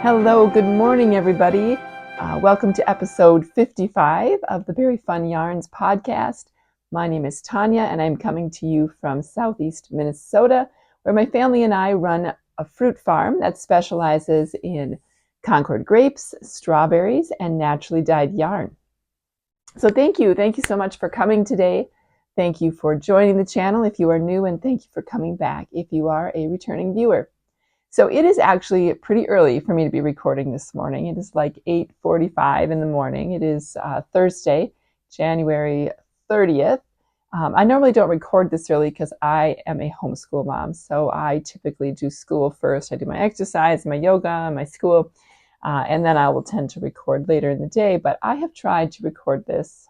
Hello, good morning, everybody. Welcome to episode 55 of the Very Fun Yarns podcast. My name is Tanya, and I'm coming to you from southeast Minnesota, where my family and I run a fruit farm that specializes in Concord grapes, strawberries, and naturally dyed yarn. So thank you so much for coming today. Thank you for joining the channel if you are new, and thank you for coming back if you are a returning viewer. So it is actually pretty early for me to be recording this morning. It is like 8:45 in the morning. It is Thursday, January 30th. I normally don't record this early because I am a homeschool mom. So I typically do school first. I do my exercise, my yoga, my school, and then I will tend to record later in the day. But I have tried to record this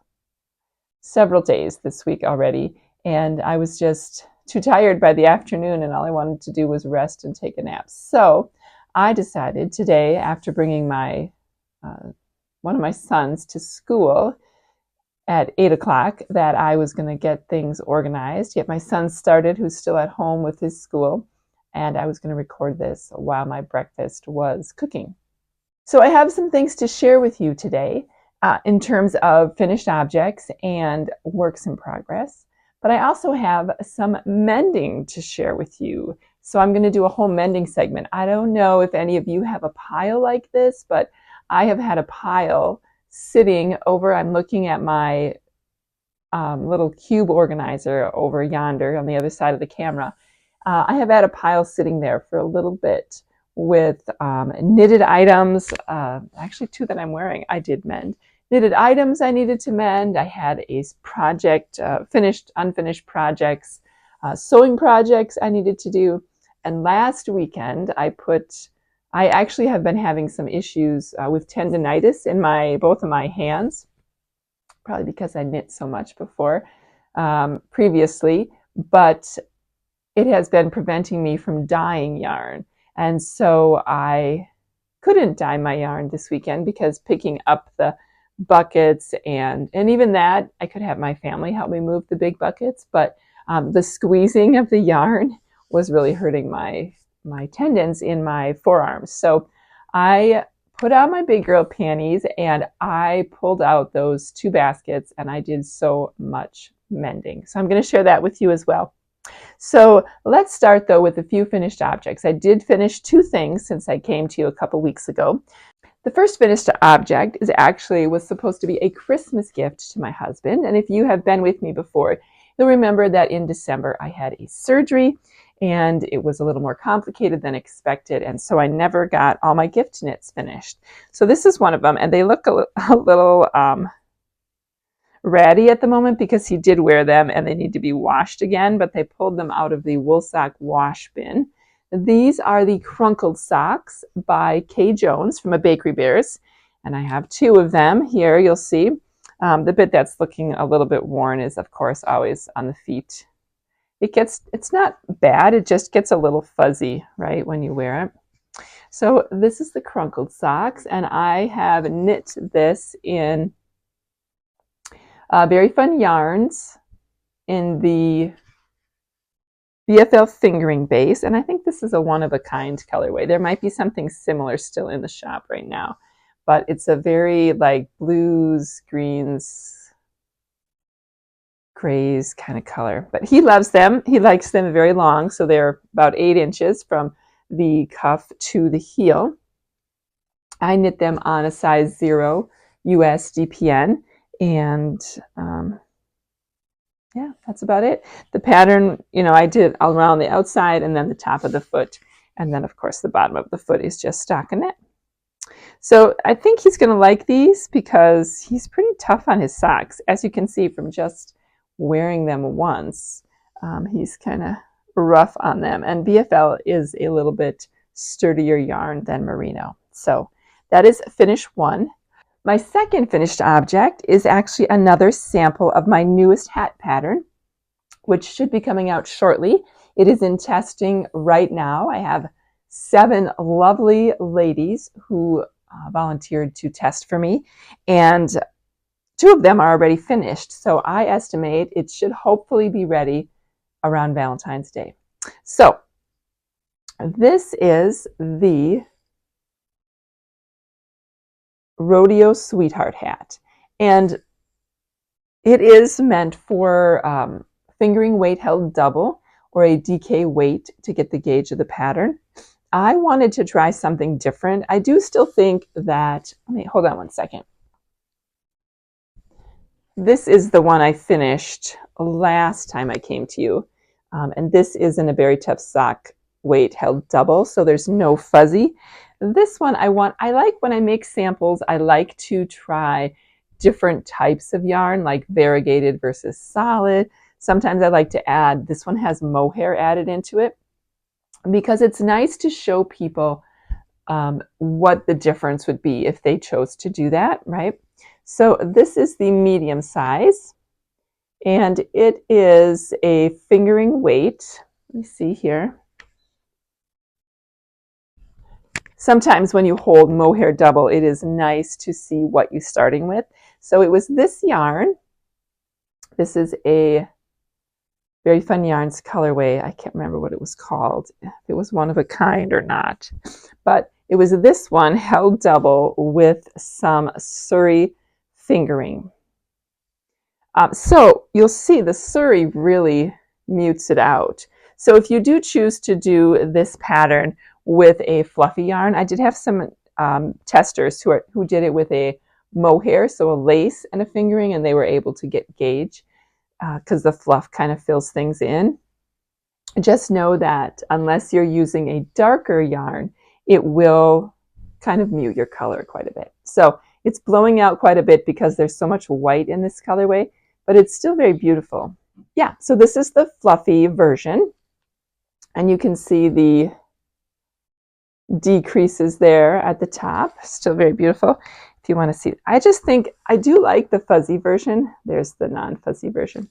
several days this week already, and I was just too tired by the afternoon, and all I wanted to do was rest and take a nap. So I decided today, after bringing my one of my sons to school at 8 o'clock, that I was going to get things organized, get my son started, who's still at home with his school, and I was going to record this while my breakfast was cooking. So I have some things to share with you today in terms of finished objects and works in progress. But I also have some mending to share with you. So I'm going to do a whole mending segment. I don't know if any of you have a pile like this, but I have had a pile sitting over. I'm looking at my little cube organizer over yonder on the other side of the camera. I have had a pile sitting there for a little bit with knitted items, actually two that I'm wearing I did mend. Knitted items I needed to mend. I had a project, finished, unfinished projects, sewing projects I needed to do. And last weekend I actually have been having some issues with tendinitis in both of my hands, probably because I knit so much before, previously, but it has been preventing me from dyeing yarn. And so I couldn't dye my yarn this weekend because picking up the buckets and even that, I could have my family help me move the big buckets, but the squeezing of the yarn was really hurting my tendons in my forearms. So I put on my big girl panties and I pulled out those two baskets and I did so much mending. So I'm going to share that with you as well. So let's start though with a few finished objects. I did finish two things since I came to you a couple weeks ago. The first finished object was supposed to be a Christmas gift to my husband. And if you have been with me before, you'll remember that in December I had a surgery and it was a little more complicated than expected. And so I never got all my gift knits finished. So this is one of them, and they look a little ratty at the moment because he did wear them and they need to be washed again, but they pulled them out of the wool sock wash bin. These are the Crunkled Socks by Kay Jones from A Bakery Bears, and I have two of them here. You'll see the bit that's looking a little bit worn is, of course, always on the feet. It's not bad, it just gets a little fuzzy, right, when you wear it. So this is the Crunkled Socks, and I have knit this in Very Fun Yarns in the BFL fingering base, and I think this is a one-of-a-kind colorway. There might be something similar still in the shop right now, but it's a very like blues, greens, grays kind of color. But he loves them. He likes them very long, so they're about 8 inches from the cuff to the heel. I knit them on a size 0 US DPN, and yeah, that's about it. The pattern, I did all around the outside and then the top of the foot. And then, of course, the bottom of the foot is just stockinette. So I think he's going to like these because he's pretty tough on his socks. As you can see from just wearing them once, he's kind of rough on them. And BFL is a little bit sturdier yarn than merino. So that is finish one. My second finished object is actually another sample of my newest hat pattern, which should be coming out shortly. It is in testing right now. I have 7 lovely ladies who volunteered to test for me, and 2 of them are already finished. So I estimate it should hopefully be ready around Valentine's Day. So this is the Rodeo Sweetheart hat. And it is meant for fingering weight held double or a DK weight to get the gauge of the pattern. I wanted to try something different. I do still think that, hold on one second. This is the one I finished last time I came to you. And this is in a Very Tough Sock weight held double, so there's no fuzzy. This one I like when I make samples, I like to try different types of yarn, like variegated versus solid. Sometimes I like to add, this one has mohair added into it, because it's nice to show people what the difference would be if they chose to do that, right? So this is the medium size, and it is a fingering weight. Let me see here. Sometimes when you hold mohair double, it is nice to see what you're starting with. So it was this yarn. This is a Very Fun Yarns colorway. I can't remember what it was called, if it was one of a kind or not. But it was this one held double with some Surrey fingering. So you'll see the Surrey really mutes it out. So if you do choose to do this pattern with a fluffy yarn, I did have some testers who did it with a mohair, so a lace and a fingering, and they were able to get gauge because the fluff kind of fills things in. Just know that unless you're using a darker yarn, it will kind of mute your color quite a bit. So it's blowing out quite a bit because there's so much white in this colorway, but it's still very beautiful. Yeah, so this is the fluffy version, and you can see the decreases there at the top. Still very beautiful if you want to see it. I just think I do like the fuzzy version. There's the non-fuzzy version.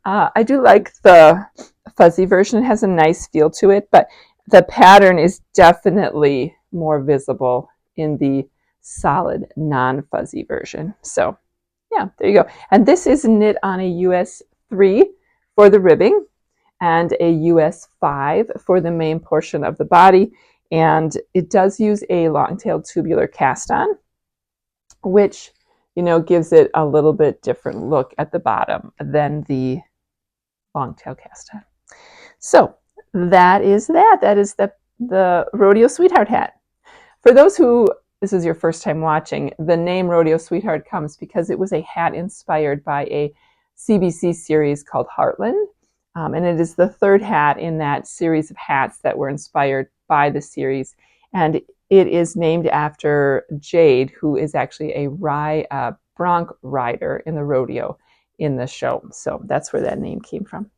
I do like the fuzzy version. It has a nice feel to it, but the pattern is definitely more visible in the solid non-fuzzy version. So yeah, there you go. And this is knit on a US 3 for the ribbing and a US 5 for the main portion of the body. And it does use a long-tailed tubular cast-on, which, you know, gives it a little bit different look at the bottom than the long-tail cast-on. So that is that. That is the Rodeo Sweetheart hat. For those who, this is your first time watching, the name Rodeo Sweetheart comes because it was a hat inspired by a CBC series called Heartland. And it is the third hat in that series of hats that were inspired by the series. And it is named after Jade, who is actually a bronc rider in the rodeo in the show. So that's where that name came from.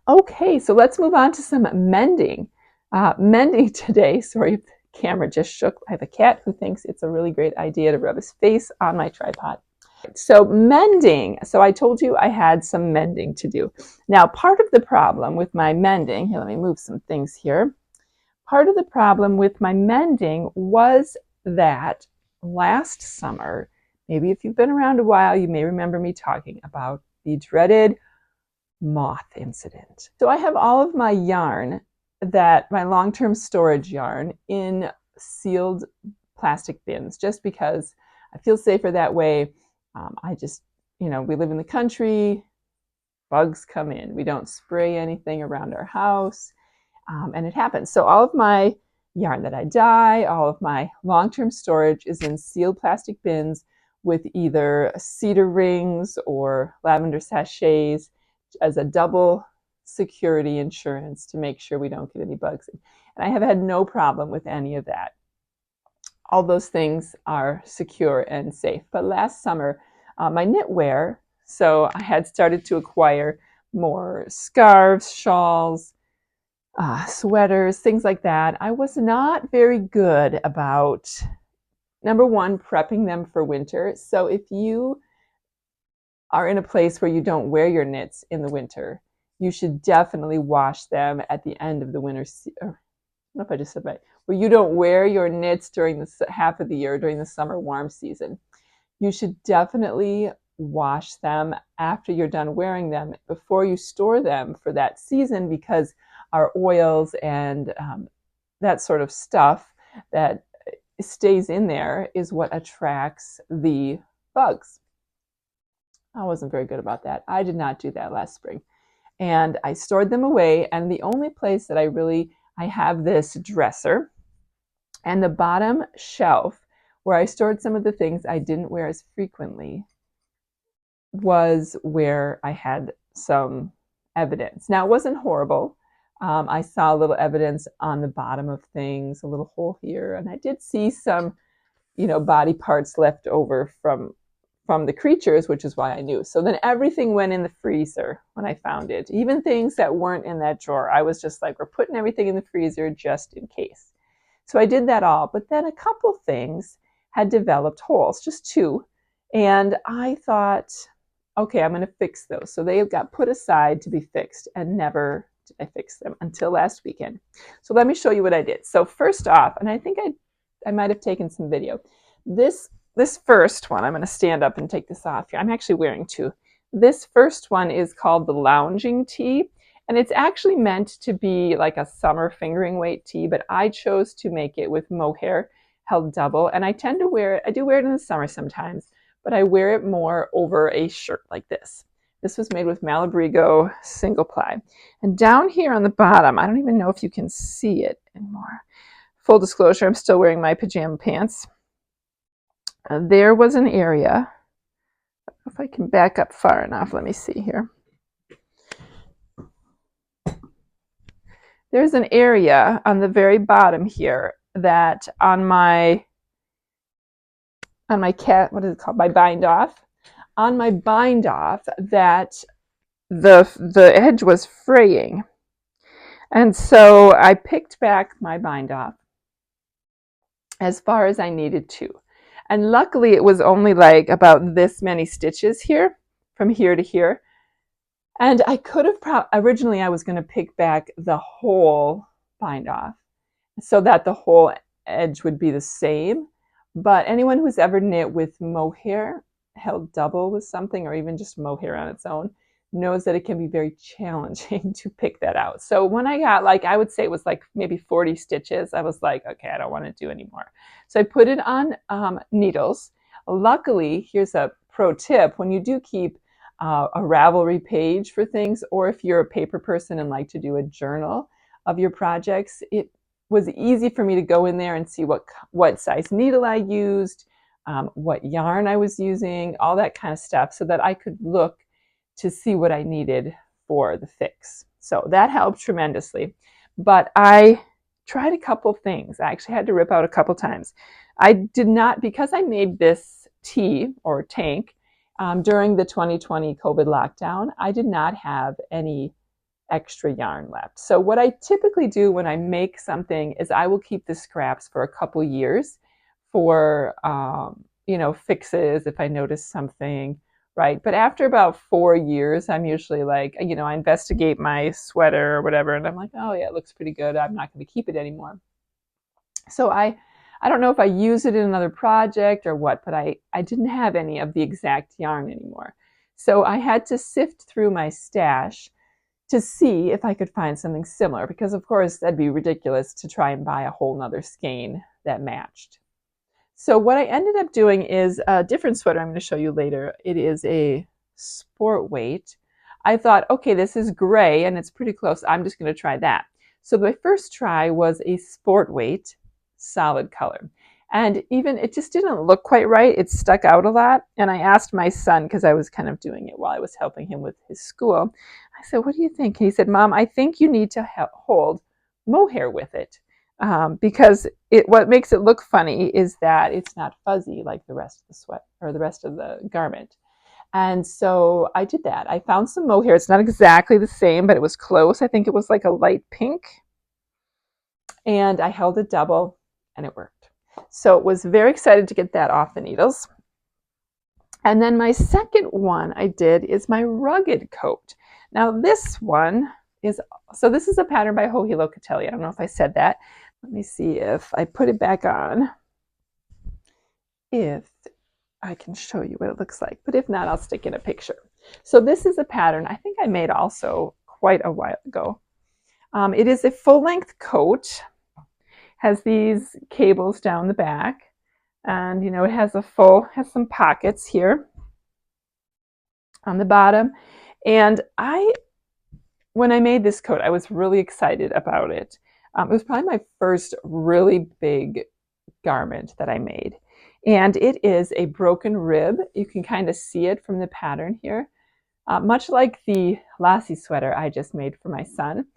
Okay, so let's move on to some mending. Mending today, sorry, the camera just shook. I have a cat who thinks it's a really great idea to rub his face on my tripod. So mending. So I told you I had some mending to do. Now, part of the problem with my mending, here, let me move some things here. Part of the problem with my mending was that last summer, maybe if you've been around a while, you may remember me talking about the dreaded moth incident. So I have all of my yarn, my long-term storage yarn, in sealed plastic bins, just because I feel safer that way. I just, we live in the country, bugs come in. We don't spray anything around our house, and it happens. So all of my yarn that I dye, all of my long-term storage is in sealed plastic bins with either cedar rings or lavender sachets as a double security insurance to make sure we don't get any bugs in. And I have had no problem with any of that. All those things are secure and safe. But last summer, my knitwear, so I had started to acquire more scarves, shawls, sweaters, things like that. I was not very good about, number one, prepping them for winter. So if you are in a place where you don't wear your knits in the winter, you should definitely wash them at the end of the winter season. I don't know if I just said that. Where you don't wear your knits during the half of the year, during the summer warm season, you should definitely wash them after you're done wearing them before you store them for that season, because our oils and that sort of stuff that stays in there is what attracts the bugs. I wasn't very good about that. I did not do that last spring. And I stored them away, and the only place that I have this dresser, and the bottom shelf where I stored some of the things I didn't wear as frequently was where I had some evidence. Now, it wasn't horrible. I saw a little evidence on the bottom of things, a little hole here, and I did see some, body parts left over from the creatures, which is why I knew. So then everything went in the freezer when I found it. Even things that weren't in that drawer. I was just like, we're putting everything in the freezer just in case. So I did that all, but then a couple things had developed holes, just two. And I thought, okay, I'm going to fix those. So they got put aside to be fixed, and never did I fix them until last weekend. So let me show you what I did. So first off, and I think I might have taken some video. This first one, I'm going to stand up and take this off here. I'm actually wearing two. This first one is called the lounging tee, and it's actually meant to be like a summer fingering weight tee, but I chose to make it with mohair held double, and I tend to wear it. I do wear it in the summer sometimes, but I wear it more over a shirt like this. This was made with Malabrigo single ply. And down here on the bottom, I don't even know if you can see it anymore. Full disclosure, I'm still wearing my pajama pants. There was an area, if I can back up far enough, let me see here. There's an area on the very bottom here that on my what is it called? My bind off. On my bind off, that the edge was fraying. And so I picked back my bind off as far as I needed to. And luckily it was only like about this many stitches here, from here to here. And I could have, originally I was going to pick back the whole bind off so that the whole edge would be the same. But anyone who's ever knit with mohair held double with something, or even just mohair on its own, knows that it can be very challenging to pick that out. So when I got, like, I would say it was like maybe 40 stitches, I was like, okay, I don't want to do anymore. So I put it on needles. Luckily, here's a pro tip: when you do keep a Ravelry page for things, or if you're a paper person and like to do a journal of your projects, it was easy for me to go in there and see what size needle I used, what yarn I was using, all that kind of stuff, so that I could look to see what I needed for the fix. So that helped tremendously. But I tried a couple things. I actually had to rip out a couple times. I did not, because I made this tee or tank during the 2020 COVID lockdown, I did not have any extra yarn left. So what I typically do when I make something is I will keep the scraps for a couple years for, fixes if I notice something. Right. But after about 4 years, I'm usually like, I investigate my sweater or whatever, and I'm like, oh yeah, it looks pretty good. I'm not going to keep it anymore. So I don't know if I use it in another project or what, but I didn't have any of the exact yarn anymore. So I had to sift through my stash to see if I could find something similar, because of course that'd be ridiculous to try and buy a whole nother skein that matched. So what I ended up doing is a different sweater I'm going to show you later. It is a sport weight. I thought, okay, this is gray and it's pretty close. I'm just going to try that. So my first try was a sport weight, solid color. And even it just didn't look quite right. It stuck out a lot. And I asked my son, because I was kind of doing it while I was helping him with his school. I said, what do you think? And he said, Mom, I think you need to hold mohair with it. Because what makes it look funny is that it's not fuzzy like the rest of the sweat or the rest of the garment. And so I did that. I found some mohair. It's not exactly the same, but it was close. I think it was like a light pink. And I held it double and it worked. So I was very excited to get that off the needles. And then my second one I did is my rugged coat. Now this one is, so this is a pattern by Hohilo Catelli. I don't know if I said that. Let me see if I put it back on, if I can show you what it looks like. But if not, I'll stick in a picture. So this is a pattern I think I made also quite a while ago. It is a full-length coat. has these cables down the back, and it has some pockets here on the bottom. And when I made this coat, I was really excited about it. It was probably my first really big garment that I made. And it is a broken rib. You can kind of see it from the pattern here. Much like the Lassie sweater I just made for my son.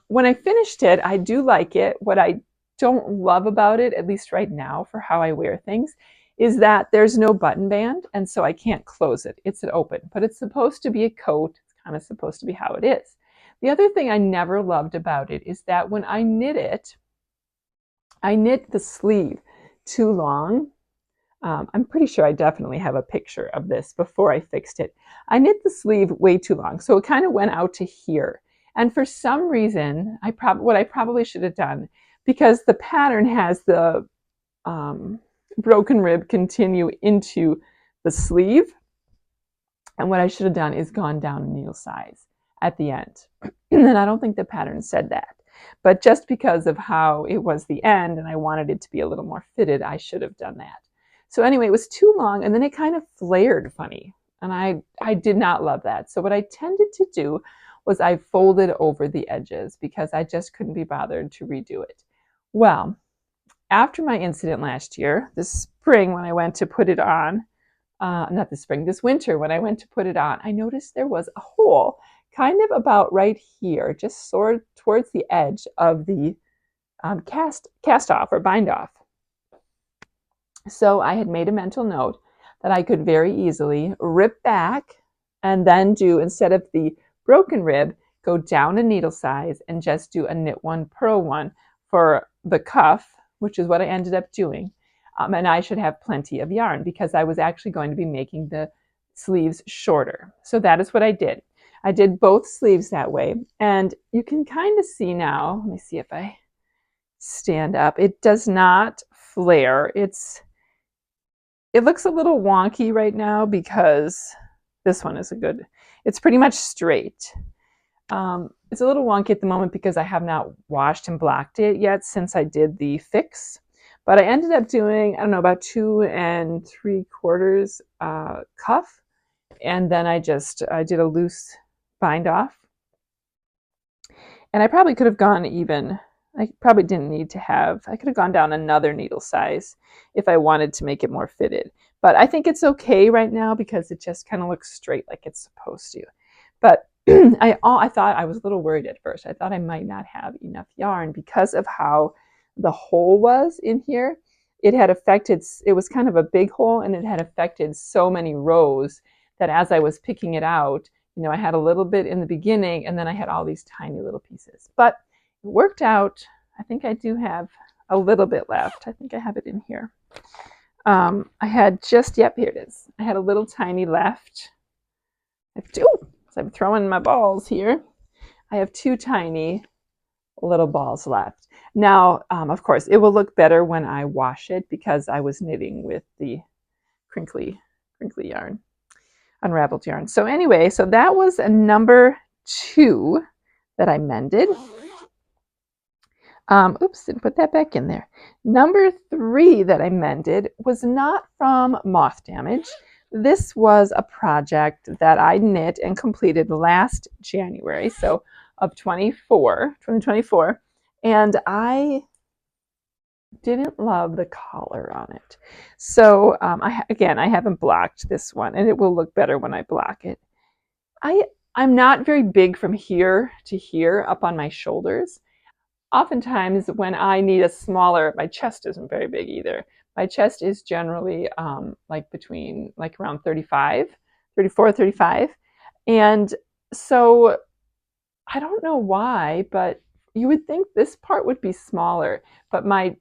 When I finished it, I do like it. What I don't love about it, at least right now for how I wear things, is that there's no button band, and so I can't close it. It's an open, but it's supposed to be a coat. It's kind of supposed to be how it is. The other thing I never loved about it is that when I knit it, I knit the sleeve too long. I'm pretty sure I definitely have a picture of this before I fixed it. I knit the sleeve way too long, so it kind of went out to here. And for some reason, what I probably should have done, because the pattern has the broken rib continue into the sleeve, and what I should have done is gone down a needle size at the end. And I don't think the pattern said that. But just because of how it was the end and I wanted it to be a little more fitted, I should have done that. So anyway, it was too long, and then it kind of flared funny. And I did not love that. So what I tended to do was I folded over the edges because I just couldn't be bothered to redo it. Well, after my incident last year, this spring when I went to put it on, not this spring, this winter when I went to put it on, I noticed there was a hole kind of about right here, just sort of towards the edge of the cast off or bind off. So I had made a mental note that I could very easily rip back and then do, instead of the broken rib, go down a needle size and just do a knit one, purl one for the cuff, which is what I ended up doing. And I should have plenty of yarn because I was actually going to be making the sleeves shorter. So that is what I did. I did both sleeves that way. And you can kind of see now, let me see if I stand up. It does not flare. It looks a little wonky right now because this one is it's pretty much straight. It's a little wonky at the moment because I have not washed and blocked it yet since I did the fix. But I ended up doing, I don't know, about 2 3/4 cuff. And then I did a loose bind off. And I probably could have gone even, I probably didn't need to have, I could have gone down another needle size if I wanted to make it more fitted. But I think it's okay right now because it just kind of looks straight like it's supposed to. But I thought, I was a little worried at first. I thought I might not have enough yarn because of how the hole was in here. It was kind of a big hole, and it had affected so many rows that as I was picking it out, I had a little bit in the beginning, and then I had all these tiny little pieces. But it worked out. I think I do have a little bit left. I think I have it in here. I had yep, here it is. I had a little tiny left. So I'm throwing my balls here. I have 2 tiny little balls left. Now, of course, it will look better when I wash it because I was knitting with the crinkly yarn, unraveled yarn. So anyway, so that was a number 2 that I mended. Oops, didn't put that back in there. Number 3 that I mended was not from moth damage. This was a project that I knit and completed last January, so of 2024, and I didn't love the collar on it. So I haven't blocked this one, and it will look better when I block it. I'm not very big from here to here up on my shoulders. Oftentimes when I need my chest isn't very big either. My chest is generally like around 34, 35. And so I don't know why, but you would think this part would be smaller, but my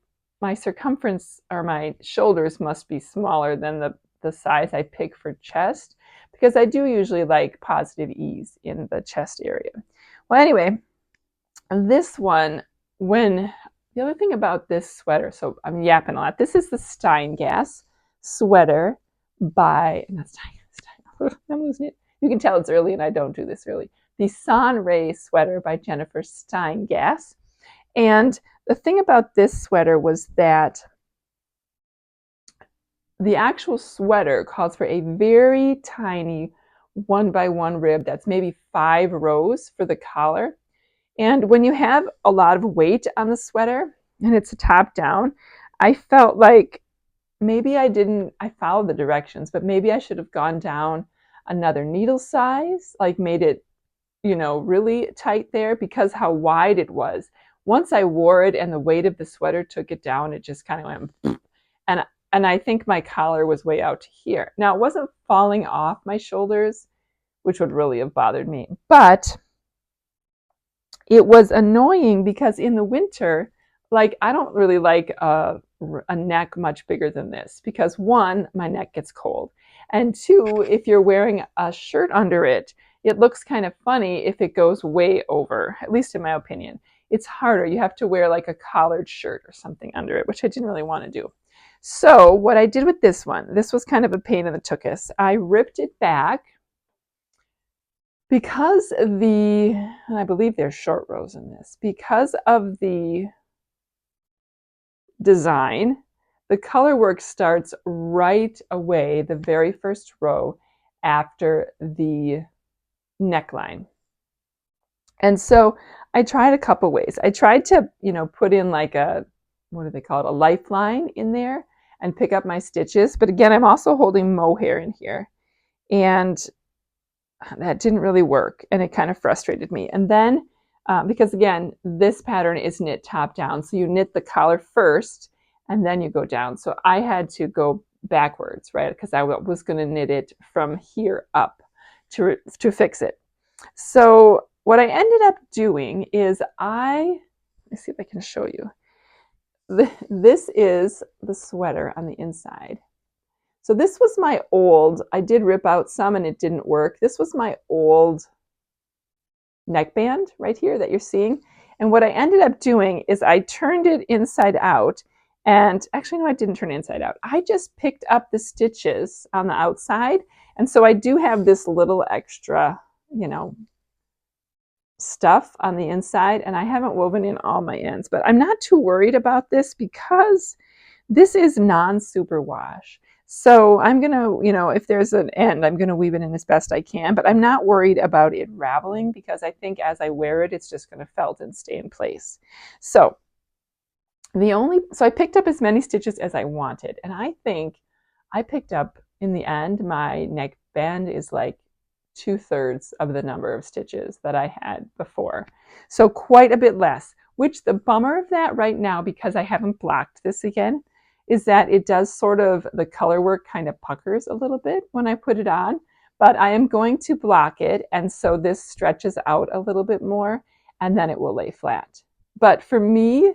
circumference or my shoulders must be smaller than the size I pick for chest, because I do usually like positive ease in the chest area. Well, anyway, this one, the other thing about this sweater, so I'm yapping a lot. This is the Steingass sweater by, I'm losing it. You can tell it's early and I don't do this early. The Sonray sweater by Jennifer Steingass. And the thing about this sweater was that the actual sweater calls for a very tiny 1 by 1 rib that's maybe 5 rows for the collar. And when you have a lot of weight on the sweater and it's a top down, I felt like maybe I followed the directions, but maybe I should have gone down another needle size, like made it, really tight there, because how wide it was. Once I wore it and the weight of the sweater took it down, it just kind of went, and I think my collar was way out to here. Now, it wasn't falling off my shoulders, which would really have bothered me, but it was annoying because in the winter, like, I don't really like a neck much bigger than this, because one, my neck gets cold, and two, if you're wearing a shirt under it, it looks kind of funny if it goes way over, at least in my opinion. It's harder. You have to wear like a collared shirt or something under it, which I didn't really want to do. So what I did with this one, this was kind of a pain in the tuchus. I ripped it back because and I believe there's short rows in this, because of the design, the color work starts right away, the very first row after the neckline. And so I tried a couple ways. I tried to, put in like what do they call it, a lifeline in there and pick up my stitches. But again, I'm also holding mohair in here. And that didn't really work, and it kind of frustrated me. And then, because again, this pattern is knit top down, so you knit the collar first, and then you go down. So I had to go backwards, right? Because I was going to knit it from here up to fix it. So what I ended up doing is let me see if I can show you. This is the sweater on the inside. So this was my old, I did rip out some and it didn't work. This was my old neckband right here that you're seeing. And what I ended up doing is I turned it inside out, and actually, no, I didn't turn it inside out. I just picked up the stitches on the outside. And so I do have this little extra, stuff on the inside, and I haven't woven in all my ends, but I'm not too worried about this because this is non-superwash. So I'm going to, if there's an end, I'm going to weave it in as best I can, but I'm not worried about it raveling, because I think as I wear it, it's just going to felt and stay in place. So I picked up as many stitches as I wanted, and I think I picked up, in the end, my neckband is like 2/3 of the number of stitches that I had before. So quite a bit less, which the bummer of that right now, because I haven't blocked this again, is that it does sort of, the color work kind of puckers a little bit when I put it on, but I am going to block it. And so this stretches out a little bit more, and then it will lay flat. But for me,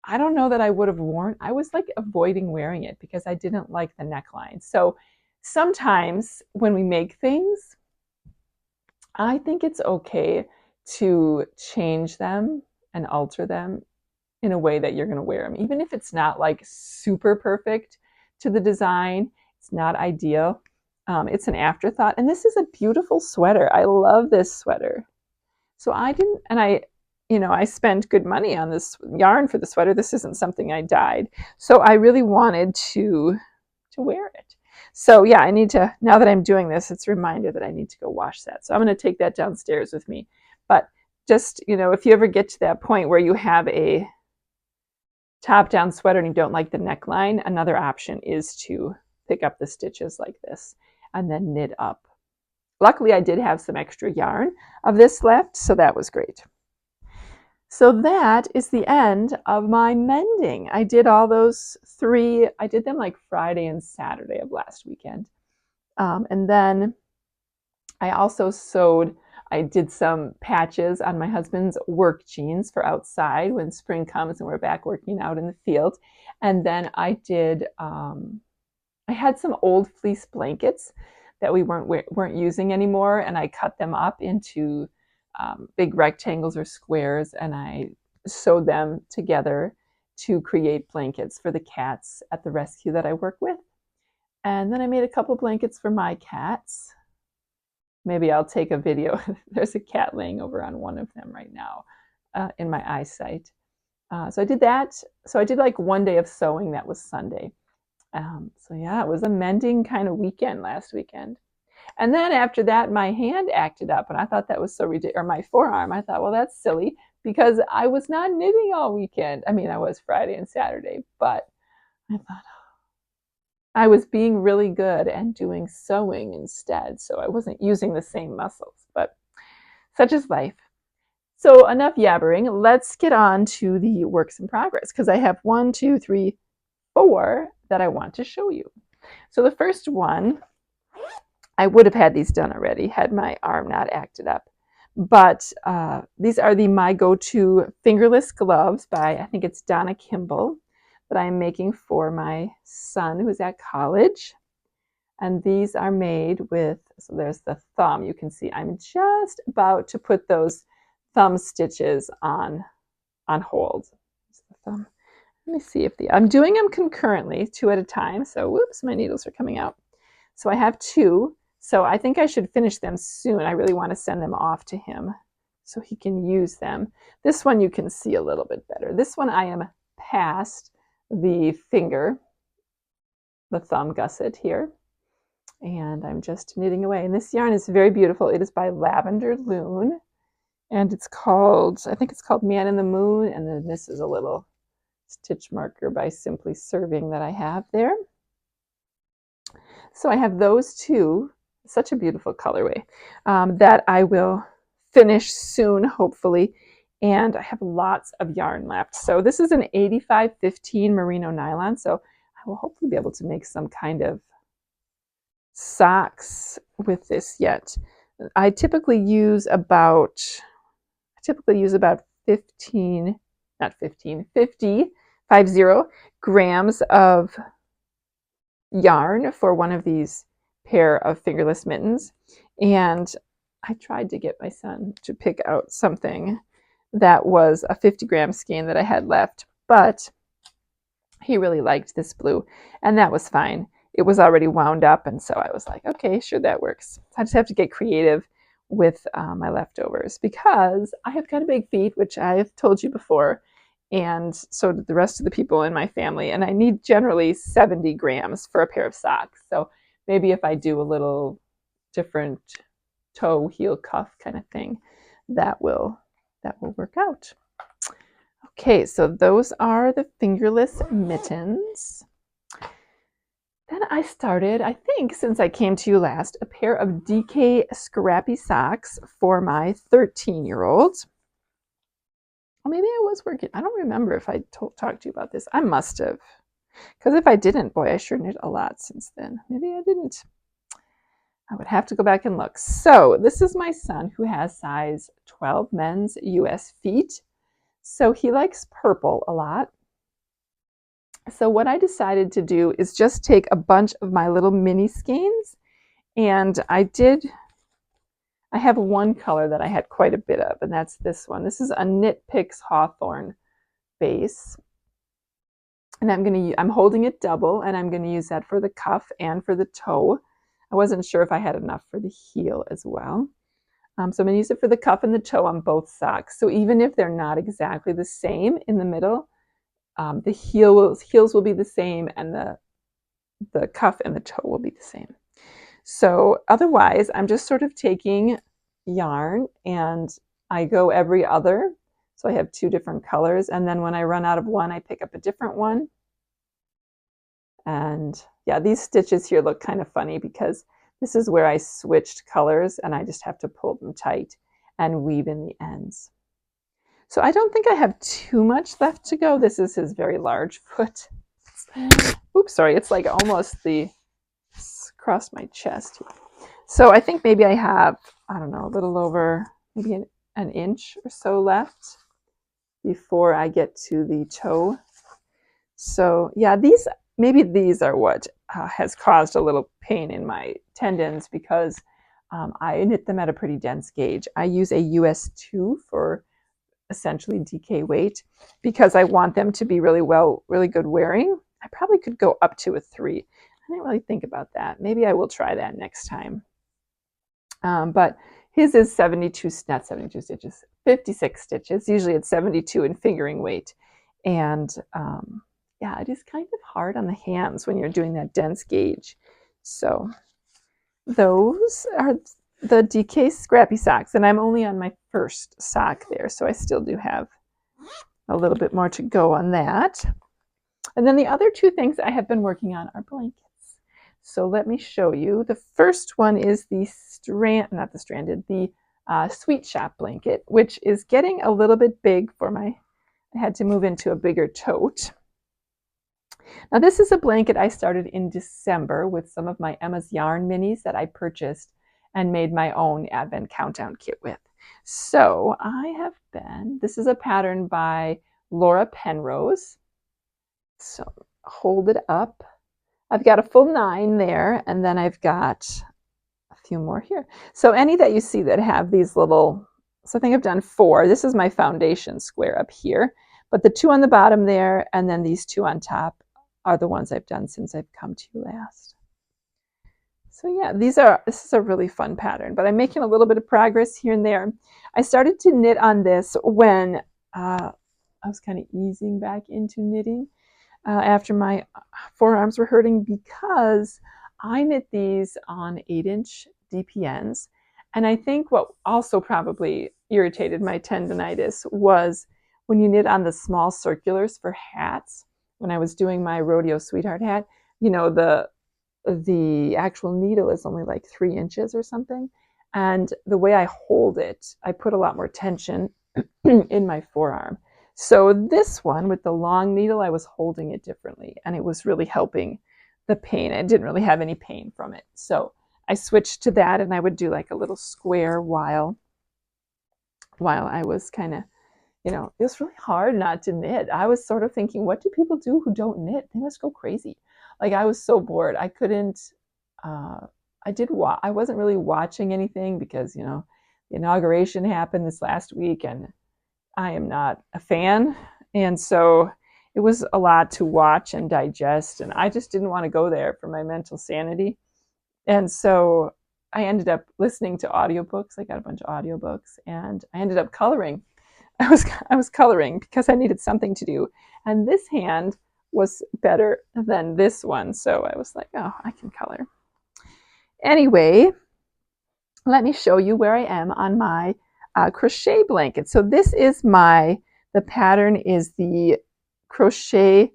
I don't know that I would have I was like avoiding wearing it because I didn't like the neckline. So sometimes when we make things, I think it's okay to change them and alter them in a way that you're going to wear them. Even if it's not like super perfect to the design, it's not ideal. It's an afterthought. And this is a beautiful sweater. I love this sweater. So I spent good money on this yarn for the sweater. This isn't something I dyed. So I really wanted to wear it. So yeah, I need to, now that I'm doing this, it's a reminder that I need to go wash that. So I'm going to take that downstairs with me. But just, if you ever get to that point where you have a top-down sweater and you don't like the neckline, another option is to pick up the stitches like this and then knit up. Luckily, I did have some extra yarn of this left, so that was great. So that is the end of my mending. I did all those 3, I did them like Friday and Saturday of last weekend. And then I also I did some patches on my husband's work jeans for outside when spring comes and we're back working out in the field. And then I had some old fleece blankets that we weren't using anymore, and I cut them up into big rectangles or squares, and I sewed them together to create blankets for the cats at the rescue that I work with. And then I made a couple blankets for my cats. Maybe I'll take a video. There's a cat laying over on one of them right now in my eyesight. So I did that. So I did like one day of sewing. That was Sunday. So yeah, it was a mending kind of weekend last weekend. And then after that, my hand acted up, and I thought that was so ridiculous. Or my forearm. I thought, well, that's silly because I was not knitting all weekend. I mean, I was Friday and Saturday, but I thought I was being really good and doing sewing instead. So I wasn't using the same muscles, but such is life. So enough yabbering. Let's get on to the works in progress because I have 1, 2, 3, 4 that I want to show you. So the first one, I would have had these done already had my arm not acted up. But these are the My Go-To Fingerless Gloves by, I think it's Donna Kimball, that I'm making for my son who's at college. And these are made with, so there's the thumb. You can see I'm just about to put those thumb stitches on hold. Let me see if I'm doing them concurrently, 2 at a time. So whoops, my needles are coming out. So I have 2. So I think I should finish them soon. I really want to send them off to him so he can use them. This one you can see a little bit better. This one I am past the finger, the thumb gusset here. And I'm just knitting away. And this yarn is very beautiful. It is by Lavender Loon. And it's called, I think it's called Man in the Moon. And then this is a little stitch marker by Simply Serving that I have there. So I have those 2, such a beautiful colorway, that I will finish soon, hopefully. And I have lots of yarn left. So this is an 85-15 merino nylon. So I will hopefully be able to make some kind of socks with this yet. I typically use about 50 grams of yarn for one of these pair of fingerless mittens. And I tried to get my son to pick out something that was a 50-gram skein that I had left, but he really liked this blue, and that was fine. It was already wound up, and so I was like, okay, sure, that works. I just have to get creative with my leftovers because I have kind of big feet, which I've told you before, and so did the rest of the people in my family, and I need generally 70 grams for a pair of socks. So maybe if I do a little different toe, heel, cuff kind of thing, that will work out. Okay, so those are the fingerless mittens. Then I started, I think since I came to you last, a pair of DK Scrappy socks for my 13-year-old. Or maybe I was working. I don't remember if I talked to you about this. I must have. Because if I didn't, boy, I sure knit a lot since then. Maybe I didn't. I would have to go back and look. So this is my son who has size 12 men's US feet. So he likes purple a lot. So what I decided to do is just take a bunch of my little mini skeins, and I have one color that I had quite a bit of, and that's this one. This is a Knit Picks Hawthorn base. And I'm holding it double, and I'm going to use that for the cuff and for the toe. I wasn't sure if I had enough for the heel as well. So I'm going to use it for the cuff and the toe on both socks. So even if they're not exactly the same in the middle, the heels will be the same, and the cuff and the toe will be the same. So otherwise, I'm just sort of taking yarn, and I go every other. So I have 2 different colors, and then when I run out of one, I pick up a different one. And yeah, these stitches here look kind of funny because this is where I switched colors, and I just have to pull them tight and weave in the ends. So I don't think I have too much left to go. This is his very large foot. Oops, sorry, it's like almost across my chest. So I think maybe I have, I don't know, a little over maybe an inch or so left before I get to the toe. So yeah, maybe these are what has caused a little pain in my tendons because I knit them at a pretty dense gauge. I use a US 2 for essentially DK weight because I want them to be really good wearing. I probably could go up to a 3. I didn't really think about that. Maybe I will try that next time. But his is not 72 stitches, 56 stitches. Usually it's 72 in fingering weight. And yeah, it is kind of hard on the hands when you're doing that dense gauge. So those are the DK Scrappy socks, and I'm only on my first sock there, so I still do have a little bit more to go on that. And then the other two things I have been working on are blankets. So let me show you. The first one is the Sweet Shop blanket, which is getting a little bit big for I had to move into a bigger tote. Now this is a blanket I started in December with some of my Emma's Yarn minis that I purchased and made my own Advent Countdown kit with. So this is a pattern by Laura Penrose. So hold it up. I've got a full 9 there, and then I've got a few more here. So any that you see that have these little, so I think I've done 4. This is my foundation square up here, but the 2 on the bottom there and then these 2 on top are the ones I've done since I've come to you last. So yeah, this is a really fun pattern, but I'm making a little bit of progress here and there. I started to knit on this when I was kind of easing back into knitting after my forearms were hurting, because I knit these on 8-inch DPNs. And I think what also probably irritated my tendonitis was when you knit on the small circulars for hats. When I was doing my Rodeo Sweetheart hat, you know, the actual needle is only like 3 inches or something. And the way I hold it, I put a lot more tension in my forearm. So this one with the long needle, I was holding it differently, and it was really helping the pain. I didn't really have any pain from it. So I switched to that, and I would do like a little square while I was kind of, it was really hard not to knit. I was sort of thinking, what do people do who don't knit? They must go crazy. Like, I was so bored. I couldn't, I wasn't really watching anything because, the inauguration happened this last week, and I am not a fan. And so it was a lot to watch and digest, and I just didn't want to go there for my mental sanity. And so I ended up listening to audiobooks. I got a bunch of audiobooks, and I ended up coloring. I was coloring because I needed something to do. And this hand was better than this one. So I was like, oh, I can color. Anyway, let me show you where I am on my crochet blanket. So this is the pattern is the crochet,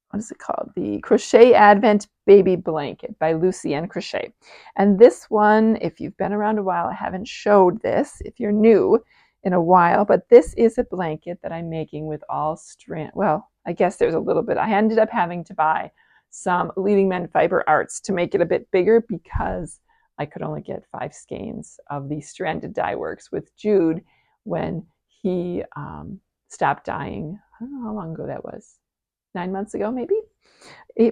what is it called? The Crochet Advent Baby Blanket by Lucienne Crochet. And this one, if you've been around a while, I haven't showed this if you're new in a while, but this is a blanket that I'm making with all strand. Well, I guess there's a little bit. I ended up having to buy some Leading Men Fiber Arts to make it a bit bigger because I could only get 5 skeins of the stranded dye works with Jude when he stopped dyeing. I don't know how long ago that was. 9 months ago, maybe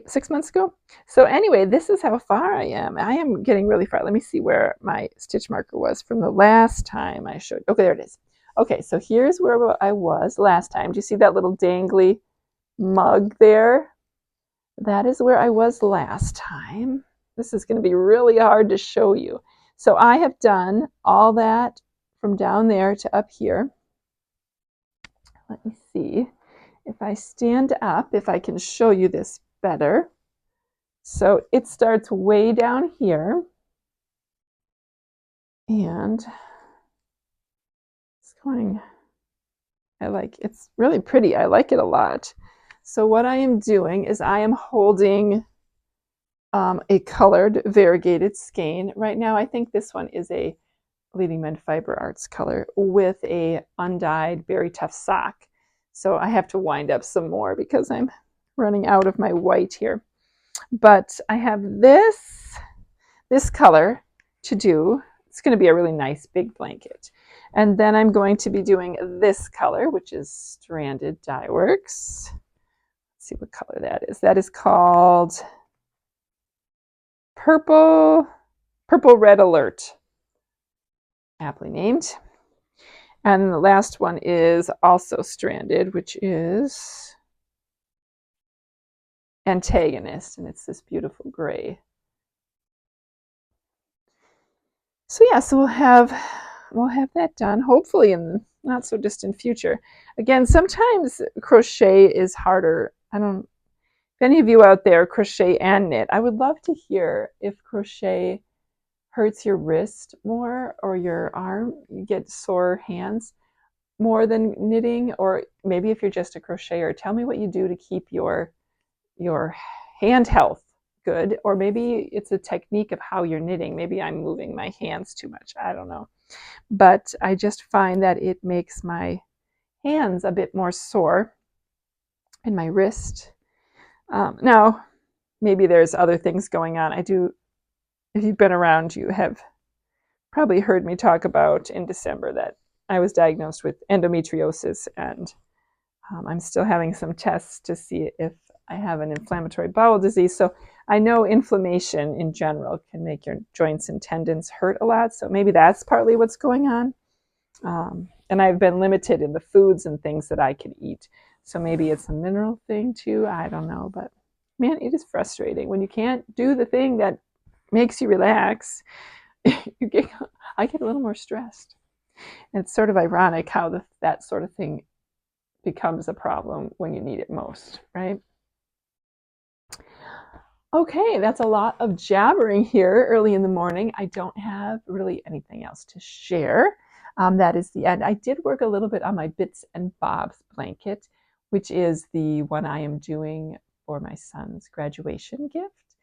6 months ago. So anyway, this is how far I am. I am getting really far. Let me see where my stitch marker was from the last time I showed. Okay, there it is. Okay, so here's where I was last time. Do you see that little dangly mug there? That is where I was last time. This is going to be really hard to show you. So I have done all that from down there to up here. Let me see if I stand up, if I can show you this better. So it starts way down here, and it's going, it's really pretty. I like it a lot. So what I am doing is I am holding a colored variegated skein. Right now, I think this one is a Leading Men Fiber Arts color with a undyed Berry Tough sock. So I have to wind up some more because I'm running out of my white here. But I have this color to do. It's going to be a really nice big blanket. And then I'm going to be doing this color, which is Stranded Dye Works. Let's see what color that is. That is called Purple Red Alert. Aptly named. And the last one is also stranded, which is Antagonist, and it's this beautiful gray. So yeah, so we'll have that done hopefully in not so distant future. Again, sometimes crochet is harder. I don't, if any of you out there crochet and knit, I would love to hear if crochet hurts your wrist more or your arm, you get sore hands more than knitting, or maybe if you're just a crocheter, tell me what you do to keep your hand health good, or maybe it's a technique of how you're knitting. Maybe I'm moving my hands too much. I don't know. But I just find that it makes my hands a bit more sore and my wrist. Now, maybe there's other things going on. If you've been around, you have probably heard me talk about in December that I was diagnosed with endometriosis, and I'm still having some tests to see if I have an inflammatory bowel disease. So I know inflammation in general can make your joints and tendons hurt a lot. So maybe that's partly what's going on. And I've been limited in the foods and things that I can eat. So maybe it's a mineral thing too. I don't know. But man, it is frustrating when you can't do the thing that makes you relax. I get a little more stressed. And it's sort of ironic how that sort of thing becomes a problem when you need it most, right? Okay, that's a lot of jabbering here early in the morning. I don't have really anything else to share. That is the end. I did work a little bit on my Bits and Bobs blanket, which is the one I am doing for my son's graduation gift,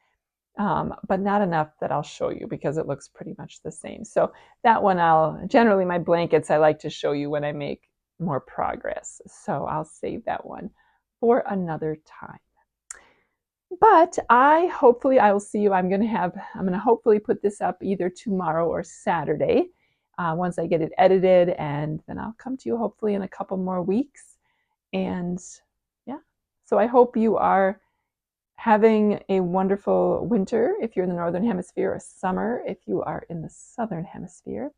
but not enough that I'll show you because it looks pretty much the same. So that one generally my blankets I like to show you when I make more progress. So I'll save that one for another time. But I will see you. I'm going to hopefully put this up either tomorrow or Saturday once I get it edited, and then I'll come to you hopefully in a couple more weeks. And yeah, so I hope you are having a wonderful winter if you're in the Northern Hemisphere, or summer if you are in the Southern Hemisphere.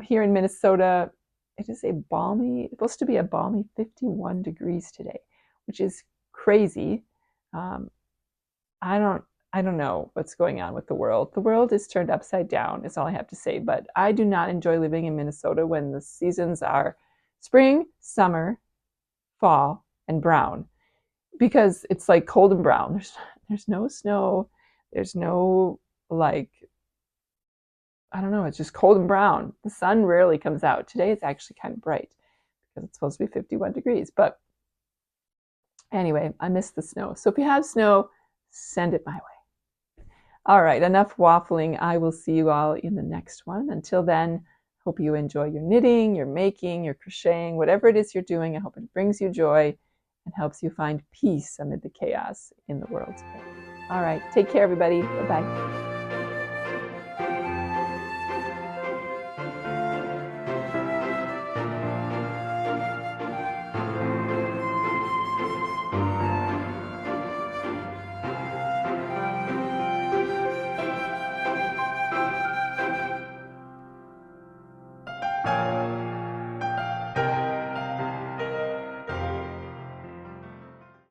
Here in Minnesota, it's supposed to be a balmy 51 degrees today, which is crazy. I don't know what's going on with the world. The world is turned upside down, is all I have to say. But I do not enjoy living in Minnesota when the seasons are spring, summer, fall, and brown, because it's like cold and brown. There's no snow. There's no, like, I don't know, it's just cold and brown. The sun rarely comes out. Today it's actually kind of bright because it's supposed to be 51 degrees. But anyway, I miss the snow. So if you have snow, send it my way. All right, enough waffling. I will see you all in the next one. Until then, hope you enjoy your knitting, your making, your crocheting, whatever it is you're doing. I hope it brings you joy and helps you find peace amid the chaos in the world today. All right, take care, everybody. Bye-bye.